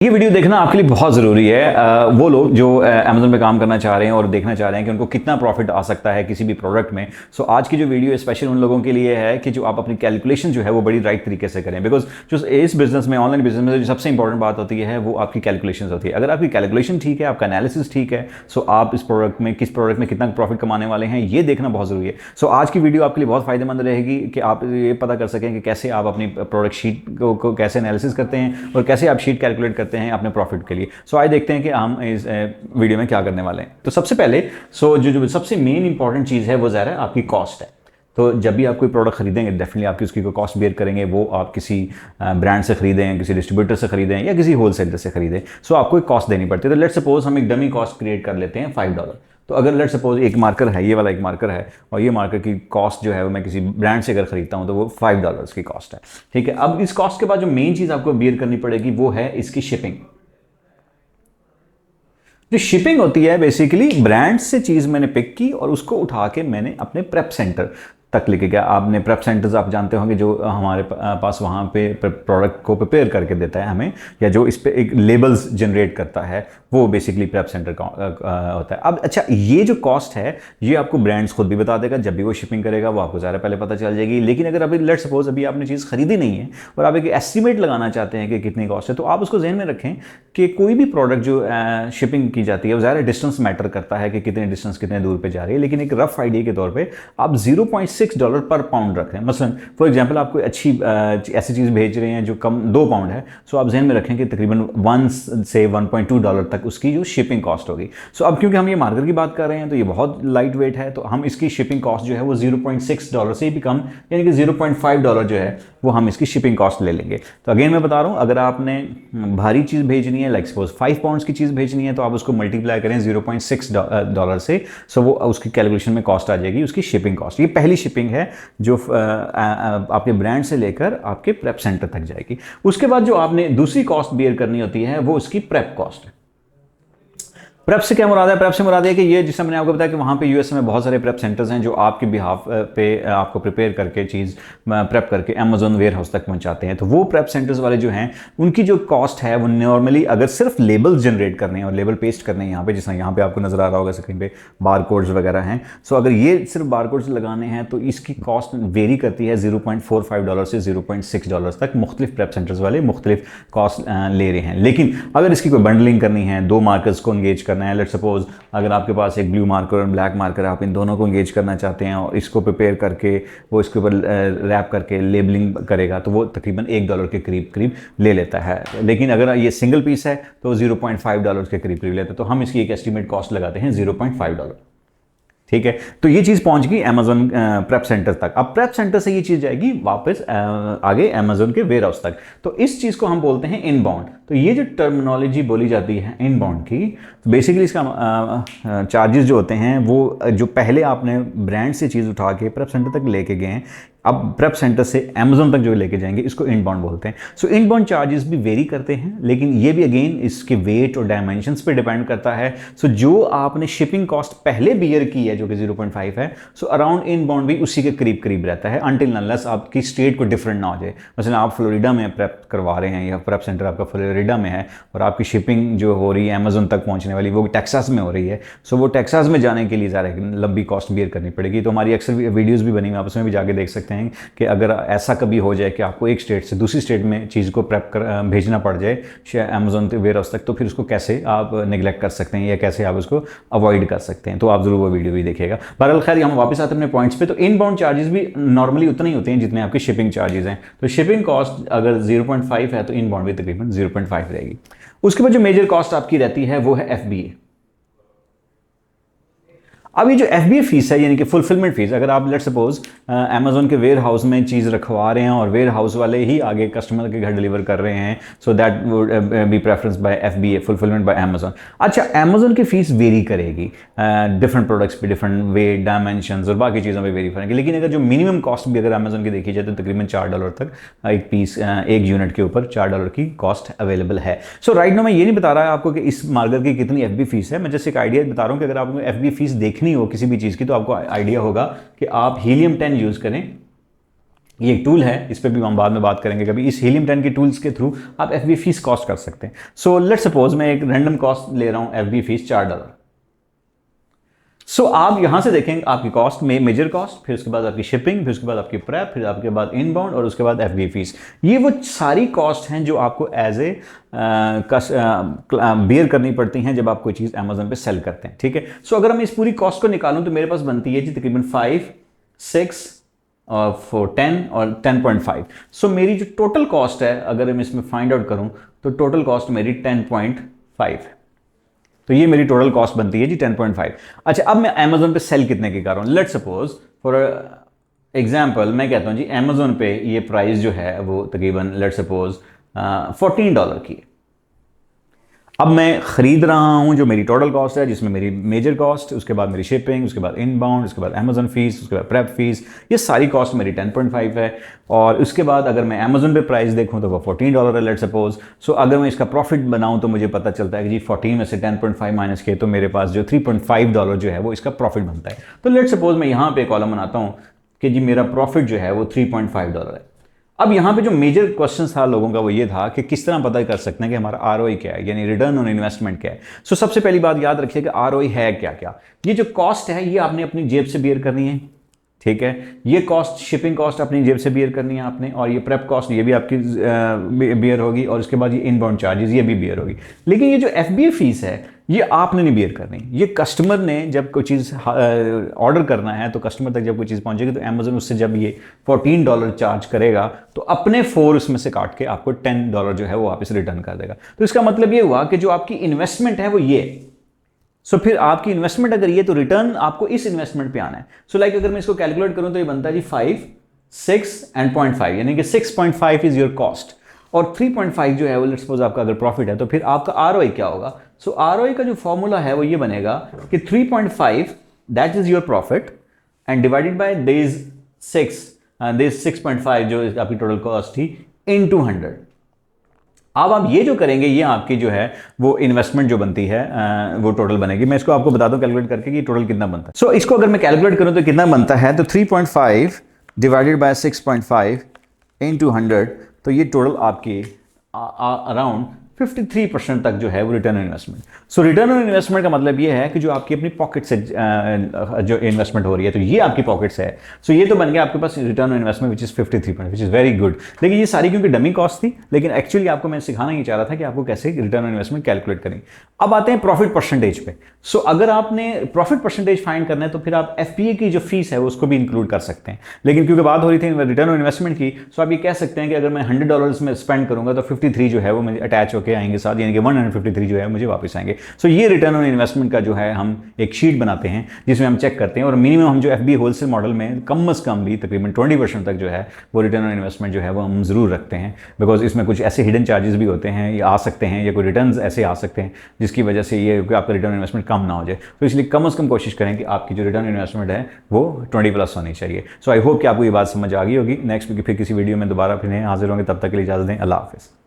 ये वीडियो देखना आपके लिए बहुत ज़रूरी है। वो लोग जो अमेज़न पे काम करना चाह रहे हैं और देखना चाह रहे हैं कि उनको कितना प्रॉफिट आ सकता है किसी भी प्रोडक्ट में। सो आज की जो वीडियो स्पेशल उन लोगों के लिए है कि जो आप अपनी कैलकुलेशन जो है वो बड़ी राइट तरीके से करें। बिकॉज जो इस बिजनेस में, ऑनलाइन बिजनेस में जो सबसे इंपॉर्टेंट बात होती है वो आपकी कैलकुलेशन होती है। अगर आपकी कैलकुलेशन ठीक है, आपका एनालिसिस ठीक है, सो आप इस प्रोडक्ट में, किस प्रोडक्ट में कितना प्रॉफिट कमाने वाले हैं, ये देखना बहुत ज़रूरी है। सो आज की वीडियो आपके लिए बहुत फायदेमंद रहेगी कि आप ये पता कर सकें कि कैसे आप अपनी प्रोडक्ट शीट को कैसे एनालिसिस करते हैं और कैसे आप शीट कैलकुलेट करते हैं अपने प्रॉफिट के लिए। सो आइए देखते हैं कि हम इस वीडियो में क्या करने वाले हैं। तो सबसे पहले जो सबसे मेन इंपॉर्टेंट चीज़ है वो ज़रा आपकी कॉस्ट है। तो जब भी आप कोई प्रोडक्ट खरीदेंगे डेफिनेटली आपकी उसकी कोई कॉस्ट बेयर करेंगे। वो आप किसी ब्रांड से खरीदें, किसी डिस्ट्रीब्यूटर से खरीदें या किसी होलसेलर से खरीदें, सो आपको एक कॉस्ट देनी पड़ती है। तो लेट्स सपोज हम एक डमी कॉस्ट क्रिएट कर लेते हैं $5। तो अगर लेट्स सपोज एक मार्कर है, ये वाला एक मार्कर है, और ये मार्कर की कॉस्ट जो है वो मैं किसी ब्रांड से अगर खरीदता हूं तो वो $5 की कॉस्ट है। ठीक है, अब इस कॉस्ट के बाद जो मेन चीज़ आपको बेयर करनी पड़ेगी वो है इसकी शिपिंग। जो शिपिंग होती है बेसिकली ब्रांड से चीज़ मैंने पिक की और उसको उठा के मैंने अपने प्रेप सेंटर तक लेके गया। आपने प्रेप सेंटर्स आप जानते होंगे जो हमारे पास वहाँ पे प्रोडक्ट को प्रिपेयर करके देता है हमें, या जो इस पे एक लेबल्स जनरेट करता है, वो बेसिकली प्रेप सेंटर का होता है। अब अच्छा, ये जो कॉस्ट है ये आपको ब्रांड्स खुद भी बता देगा। जब भी वो शिपिंग करेगा वो आपको ज़्यादा पहले पता चल जाएगी। लेकिन अगर अभी लेट्स सपोज अभी आपने चीज़ खरीदी नहीं है और आप एक एस्टिमेट लगाना चाहते हैं कि कितनी कॉस्ट है, तो आप उसको जहन में रखें कि कोई भी प्रोडक्ट जो शिपिंग की जाती है वो ज़्यादा डिस्टेंस मैटर करता है कि कितने डिस्टेंस, कितने दूर पे जा रही है। लेकिन एक रफ आइडिया के तौर पे आप $0.6 पर पाउंड रख रहे हैं। मसलन फॉर एग्जांपल आप कोई अच्छी ऐसी चीज़ भेज रहे हैं जो कम 2 पाउंड है, सो आप जहन में रखें कि तकरीबन $1 से $1.2 तक उसकी जो शिपिंग कॉस्ट होगी। सो अब क्योंकि हम ये मार्कर की बात कर रहे हैं तो ये बहुत लाइट वेट है, तो हम इसकी शिपिंग कॉस्ट जो है वो $0.6 से भी कम, यानी कि $0.5 जो है वो हम इसकी शिपिंग कॉस्ट ले लेंगे। तो अगेन मैं बता रहा हूँ, अगर आपने भारी चीज़ भेजनी है, लाइक सपोज 5 पाउंड्स की चीज़ भेजनी है, तो आप उसको मल्टीप्लाई करें $0.6 से, सो वो उसकी कैलकुलेशन में कॉस्ट आ जाएगी उसकी शिपिंग कॉस्ट। ये पहली शिपिंग है जो आपके ब्रांड से लेकर आपके प्रेप सेंटर तक जाएगी। उसके बाद जो आपने दूसरी कॉस्ट बेयर करनी होती है वो उसकी प्रेप कॉस्ट है। प्रेप से क्या मुराद है? प्रेप से मुराद है कि ये, जिससे मैंने आपको बताया कि वहाँ पे यूएस में बहुत सारे प्रेप सेंटर्स हैं जो आपके बिहाफ पे आपको प्रिपेयर करके चीज़ प्रेप करके अमेजोन वेयर हाउस तक पहुँचाते हैं। तो वो प्रेप सेंटर्स वाले जो हैं उनकी जो कॉस्ट है वो नॉर्मली अगर सिर्फ लेबल्स जनरेट करने हैं और लेबल पेस्ट करने हैं यहाँ पे, जिसमें यहाँ पे आपको नजर आ रहा होगा स्क्रीन पे बार कोड्स वगैरह हैं, सो अगर ये सिर्फ बार कोड्स लगाने हैं तो इसकी कॉस्ट वेरी करती है $0.45 से $0.6 तक। मुख्तलिफ प्रेप सेंटर्स वाले मुख्तलिफ कॉस्ट ले रहे हैं। लेकिन अगर इसकी कोई बंडलिंग करनी है, 2 मार्कर्स को इंगेज करना है, लेट्स सपोज अगर आपके पास एक ब्लू मार्कर और ब्लैक मार्कर है, आप इन दोनों को इंगेज करना चाहते हैं और इसको प्रिपेयर करके वो इसके ऊपर रैप करके लेबलिंग करेगा, तो वो तकरीबन $1 के करीब करीब ले लेता है। लेकिन अगर ये सिंगल पीस है तो $0.5 के करीब करीब लेता है। तो हम इसकी एक एस्टिमेट कॉस्ट लगाते हैं $0.5। ठीक है, तो ये चीज़ पहुंच गई अमेजोन प्रेप सेंटर तक। अब प्रेप सेंटर से ये चीज़ जाएगी वापस आगे अमेजोन के वेयर हाउस तक। तो इस चीज़ को हम बोलते हैं इनबाउंड। तो ये जो टर्मिनोलॉजी बोली जाती है इनबाउंड की, तो बेसिकली इसका चार्जेस जो होते हैं वो जो पहले आपने ब्रांड से चीज़ उठा के प्रेप सेंटर तक लेके गए हैं, अब प्रेप सेंटर से अमेजोन तक जो लेके जाएंगे इसको इनबाउंड बोलते हैं। सो इनबाउंड चार्जेस भी वेरी करते हैं, लेकिन ये भी अगेन इसके वेट और डायमेंशंस पे डिपेंड करता है। सो जो आपने शिपिंग कॉस्ट पहले बियर की है जो कि 0.5 है, सो अराउंड इनबाउंड भी उसी के करीब करीब रहता है, अनटिल अनलेस आपकी स्टेट को डिफरेंट ना हो जाए। मसलन आप फ्लोरिडा में प्रेप करवा रहे हैं या प्रेप सेंटर आपका फ्लोरिडा में है और आपकी शिपिंग जो हो रही है अमेजोन तक पहुंचने वाली वो टेक्सास में हो रही है, सो वो टेक्सास में जाने के लिए ज़्यादा लंबी कॉस्ट बियर करनी पड़ेगी। तो हमारी अक्सर वीडियोज़ भी बनी हुई, आप उसमें भी जाके देख सकते हैं कि अगर ऐसा कभी हो जाए कि आपको एक स्टेट से दूसरी स्टेट में चीज़ को प्रेप कर भेजना पड़ जाए अमेजोन वेयर हाउस तक, तो फिर उसको कैसे आप निगलेक्ट कर सकते हैं या कैसे आप उसको अवॉइड कर सकते हैं। तो आप जरूर वो वीडियो भी देखिएगा। बहरहाल खैर हम वापस आते हैं अपने पॉइंट्स पे। तो इनबाउंड चार्जेस भी नॉर्मली उतने ही होते हैं जितने आपके शिपिंग चार्जेस हैं। तो शिपिंग कॉस्ट अगर 0.5 है तो इनबाउंड भी तकरीबन 0.5 रहेगी। उसके बाद जो मेजर कॉस्ट आपकी रहती है वो है FBA। अब ये जो FBA फीस है यानी कि फुलफिलमेंट फीस, अगर आप लेट्स सपोज अमेजोन के वेयर हाउस में चीज़ रखवा रहे हैं और वेयर हाउस वाले ही आगे कस्टमर के घर डिलीवर कर रहे हैं, so that would be preference by FBA, fulfilment by Amazon. अच्छा, अमेजोन की फीस वेरी करेगी डिफरेंट प्रोडक्ट्स पे, डिफरेंट वेट, डायमेंशंस और बाकी चीज़ों पे वेरी करेंगे। लेकिन अगर जो मिनिमम कॉस्ट भी अगर अमेजोन की देखी जाए तो तकरीबन $4 तक एक पीस, एक यूनिट के ऊपर $4 की कॉस्ट अवेलेबल है। सो राइट नाउ मैं ये नहीं बता रहा आपको कि इस मार्कर की कितनी FBA फीस है, मैं जस्ट एक आइडिया बता रहा हूँ कि अगर आपको FBA फीस देखनी हो किसी भी चीज़ की तो आपको आइडिया होगा कि आप हीलियम 10 यूज़ करें ये एक टूल है, इस पर भी हम बाद में बात करेंगे कभी। इस हीलियम 10 की टूल्स के थ्रू आप एफ बी फीस कॉस्ट कर सकते हैं। सो लेट्स सपोज मैं एक रैंडम कॉस्ट ले रहा हूं, एफ बी फीस $4। सो आप यहां से देखेंगे आपकी कॉस्ट में मेजर कॉस्ट, फिर उसके बाद आपकी शिपिंग, फिर उसके बाद आपकी प्रेप, फिर आपके बाद इनबाउंड और उसके बाद एफबी फीस। ये वो सारी कॉस्ट हैं जो आपको एज ए बियर करनी पड़ती हैं जब आप कोई चीज़ अमेजोन पे सेल करते हैं, ठीक है। सो अगर मैं इस पूरी कॉस्ट को निकालूं तो मेरे पास बनती है जी तकरीबन 5, 6 और 10 और 10.5। सो मेरी जो टोटल कॉस्ट है अगर मैं इसमें फाइंड आउट करूं तो टोटल कॉस्ट मेरी 10.5 है। तो ये मेरी टोटल कॉस्ट बनती है जी 10.5। अच्छा, अब मैं अमेजोन पे सेल कितने की कर रहा हूँ। लेट्स सपोज फॉर एग्जांपल मैं कहता हूँ जी अमेजोन पे ये प्राइस जो है वो तकरीबन लेट्स सपोज $14 की है। अब मैं खरीद रहा हूं जो मेरी टोटल कॉस्ट है, जिसमें मेरी मेजर कॉस्ट, उसके बाद मेरी शिपिंग, उसके बाद इनबाउंड, उसके बाद अमेजोन फीस, उसके बाद प्रेप फीस, ये सारी कॉस्ट मेरी 10.5 है। और उसके बाद अगर मैं अमेजोन पे प्राइस देखूं तो वो $14 है लेट सपोज। सो अगर मैं इसका प्रॉफिट बनाऊं तो मुझे पता चलता है कि जी 14 में से 10.5 माइनस किए तो मेरे पास जो $3.5 जो है वो इसका प्रॉफिट बनता है। तो लेट सपोज मैं यहाँ पे कॉलम बनाता हूँ कि जी मेरा प्रॉफिट जो है वो $3.5 है। अब यहाँ पे जो मेजर क्वेश्चन था लोगों का वो ये था कि किस तरह पता कर सकते हैं कि हमारा आरओआई क्या है, यानी रिटर्न ऑन इन्वेस्टमेंट क्या है। सो सबसे पहली बात याद रखिए कि आरओआई है क्या क्या। ये जो कॉस्ट है ये आपने अपनी जेब से बियर करनी है, ठीक है। ये कॉस्ट शिपिंग कॉस्ट अपनी जेब से बियर करनी है आपने, और ये प्रेप कॉस्ट ये भी आपकी बियर होगी, और उसके बाद ये इनबाउंड चार्जेस ये भी बियर होगी। लेकिन ये जो एफबीए फीस है ये आपने नहीं बियर करनी। ये कस्टमर ने जब कोई चीज़ ऑर्डर करना है तो कस्टमर तक जब कोई चीज़ पहुंचेगी तो अमेजोन उससे जब ये $14 चार्ज करेगा तो अपने 4 उसमें से काट के आपको $10 जो है वो वापस रिटर्न कर देगा। तो इसका मतलब ये हुआ कि जो आपकी इन्वेस्टमेंट है वो ये। सो फिर आपकी इन्वेस्टमेंट अगर ये तो रिटर्न आपको इस इन्वेस्टमेंट पे आना है। सो लाइक अगर मैं इसको कैलकुलेट करूं तो ये बनता है जी 5, 6 एंड 0.5, यानी कि 6.5 इज योर कॉस्ट और 3.5 जो है वो लेट्स सपोज आपका अगर प्रॉफिट है तो फिर आपका आरओआई क्या होगा। सो आरओआई का जो फॉर्मूला है वो ये बनेगा कि 3.5 that is your profit and divided by days 6.5 जो आपकी टोटल कॉस्ट थी इनटू 100। अब आप ये जो करेंगे ये आपकी जो है वो इन्वेस्टमेंट जो बनती है वो टोटल बनेगी। मैं इसको आपको बता दूं कैलकुलेट करके कि टोटल कितना बनता है। सो इसको अगर मैं कैलकुलेट करूं तो कितना बनता है, तो 3.5 डिवाइडेड बाय 6.5 इनटू 100, तो ये टोटल आपकी अराउंड 53% तक जो है वो return on investment. So return on investment का मतलब ये है कि जो आपकी अपनी पॉकेट से जो इन्वेस्टमेंट हो रही है तो ये आपकी पॉकेट से है। सो ये तो बन गया आपके पास return on investment which is 53%, which is very good. लेकिन ये सारी क्योंकि डमी कॉस्ट थी, लेकिन एक्चुअली आपको मैं सिखाना ही चाह रहा था कि आपको कैसे रिटर्न ऑन इन्वेस्टमेंट कैलकुलेट करें। अब आते हैं प्रॉफिट परसेंटेज पे। सो अगर आपने प्रॉफिट परसेंटेज फाइंड करना है तो फिर आप एफपीए की जो फीस है उसको भी इंक्लूड कर सकते हैं। लेकिन क्योंकि बात हो रही थी रिटर्न ऑन इन्वेस्टमेंट की, सो आप ये कह सकते हैं कि अगर मैं $100 में स्पेंड करूंगा तो 53 जो है वो मुझे अटैच होकर आएंगे साथ, यानी कि 153 जो है मुझे वापस आएंगे। सो ये रिटर्न ऑन इन्वेस्टमेंट का जो है हम एक शीट बनाते हैं जिसमें हम चेक करते हैं, और मिनिमम हम जो एफबी होलसेल मॉडल में कम से कम भी तकरीबन 20% तक जो है वो रिटर्न ऑन इन्वेस्टमेंट जो है वो हम जरूर रखते हैं। बिकॉज इसमें कुछ ऐसे हिडन चार्जेस भी होते हैं, ये आ सकते हैं, या कोई रिटर्न ऐसे आ सकते हैं जिसकी वजह से ये आपका रिटर्न इन्वेस्टमेंट कम ना हो जाए। तो इसलिए कम से कम कोशिश करें कि आपकी जो रिटर्न इन्वेस्टमेंट है वो 20+ होनी चाहिए। सो आई होप कि आपको ये बात समझ आ गई होगी। नेक्स्ट फिर किसी वीडियो में दोबारा फिर हाजिर होंगे, तब तक के लिए इजाज़त दें। अल्लाह हाफिज़।